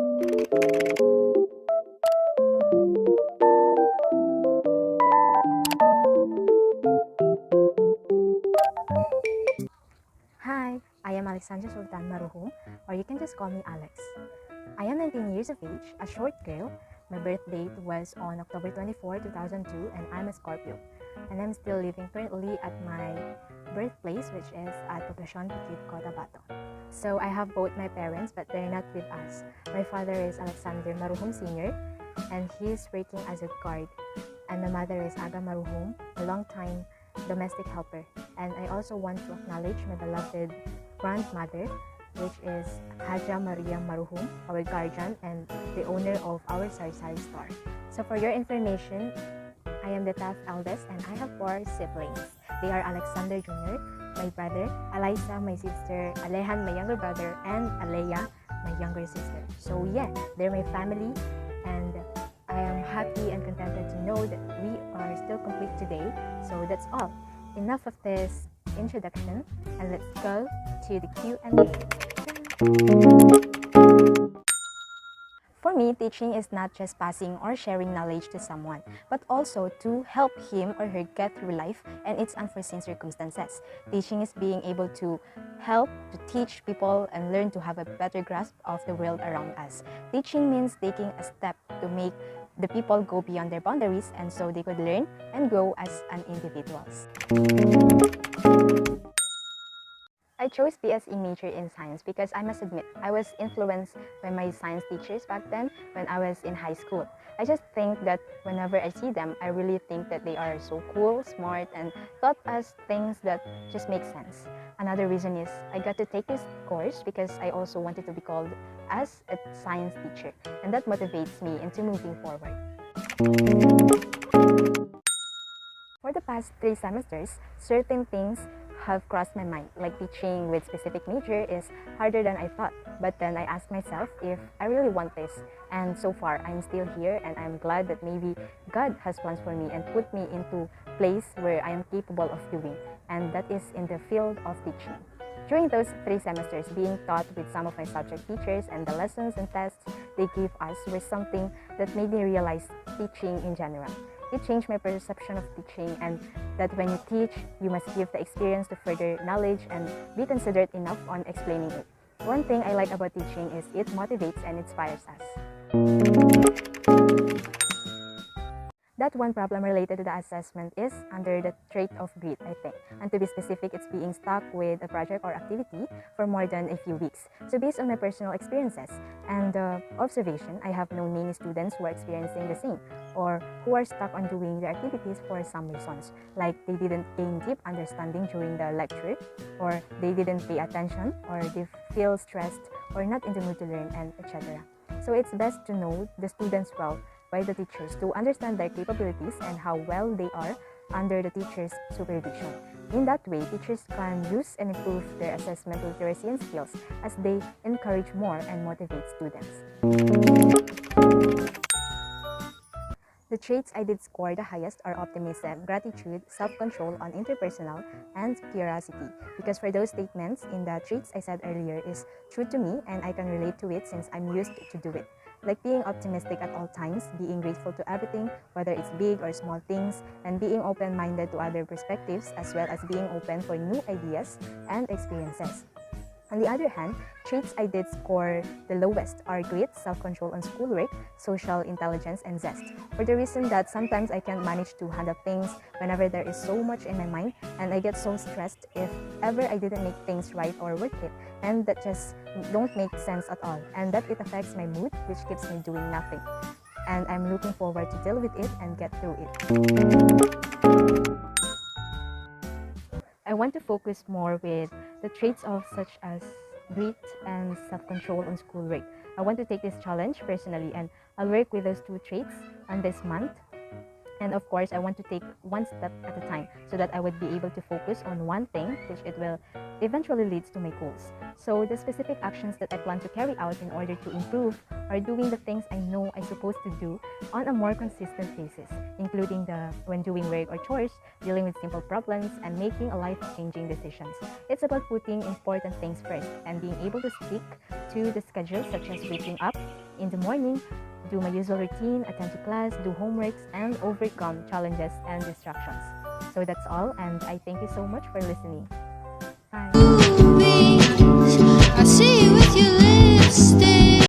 Hi, I am Alexandra Sultan Maruhum, or you can just call me Alex. I am 19 years of age, a short girl. My birth date was on October 24, 2002, and I'm a Scorpio. And I'm still living currently at my birthplace, which is at Poblacion Bukid, Cotabato. So I have both my parents, but they're not with us. My father is Alexander Maruhum Sr., and he's working as a guard. And my mother is Aga Maruhum, a long-time domestic helper. And I also want to acknowledge my beloved grandmother, which is Haja Maria Maruhum, our guardian and the owner of our Sari-Sari store. So for your information, I am the 10th eldest and I have 4 siblings. They are Alexander Jr., my brother, Alaysa, my sister, Alehan, my younger brother, and Aleya, my younger sister. So yeah, they're my family, and I am happy and contented to know that we are still complete today. So that's all. Enough of this introduction, and let's go to the Q&A. For me, teaching is not just passing or sharing knowledge to someone, but also to help him or her get through life and its unforeseen circumstances. Teaching is being able to help to teach people and learn to have a better grasp of the world around us. Teaching means taking a step to make the people go beyond their boundaries, and so they could learn and grow as an individuals. I chose BSE major in science because I must admit, I was influenced by my science teachers back then when I was in high school. I just think that whenever I see them, I really think that they are so cool, smart, and taught us things that just make sense. Another reason is I got to take this course because I also wanted to be called as a science teacher, and that motivates me into moving forward. For the past 3 semesters, certain things have crossed my mind, like teaching with specific major is harder than I thought. But then I asked myself if I really want this. And so far, I'm still here, and I'm glad that maybe God has plans for me and put me into a place where I am capable of doing, and that is in the field of teaching. During those 3 semesters, being taught with some of my subject teachers and the lessons and tests they gave us were something that made me realize teaching in general. It changed my perception of teaching, and that when you teach, you must give the experience to further knowledge and be considerate enough on explaining it. One thing I like about teaching is it motivates and inspires us. That one problem related to the assessment is under the trait of grit, I think. And to be specific, it's being stuck with a project or activity for more than a few weeks. So based on my personal experiences and observation, I have known many students who are experiencing the same, or who are stuck on doing their activities for some reasons, like they didn't gain deep understanding during the lecture, or they didn't pay attention, or they feel stressed or not in the mood to learn, and etc. So it's best to know the students well by the teachers to understand their capabilities and how well they are under the teacher's supervision. In that way, teachers can use and improve their assessment literacy and skills as they encourage more and motivate students. The traits I did score the highest are optimism, gratitude, self-control on interpersonal, and curiosity. Because for those statements in the traits I said earlier is true to me, and I can relate to it since I'm used to do it. Like being optimistic at all times, being grateful to everything, whether it's big or small things, and being open-minded to other perspectives, as well as being open for new ideas and experiences. On the other hand, traits I did score the lowest are grit, self-control on schoolwork, social intelligence, and zest. For the reason that sometimes I can't manage to handle things whenever there is so much in my mind, and I get so stressed if ever I didn't make things right or worth it, and that just don't make sense at all, and that it affects my mood, which keeps me doing nothing. And I'm looking forward to deal with it and get through it. I want to focus more with the traits of such as grit and self-control on schoolwork. I want to take this challenge personally, and I'll work with those 2 traits on this month. And of course, I want to take one step at a time so that I would be able to focus on one thing, which it will eventually leads to my goals. So the specific actions that I plan to carry out in order to improve are doing the things I know I'm supposed to do on a more consistent basis, including when doing work or chores, dealing with simple problems, and making a life-changing decisions. It's about putting important things first and being able to stick to the schedule, such as waking up, in the morning, do my usual routine, attend to class, do homeworks, and overcome challenges and distractions. So that's all, and I thank you so much for listening.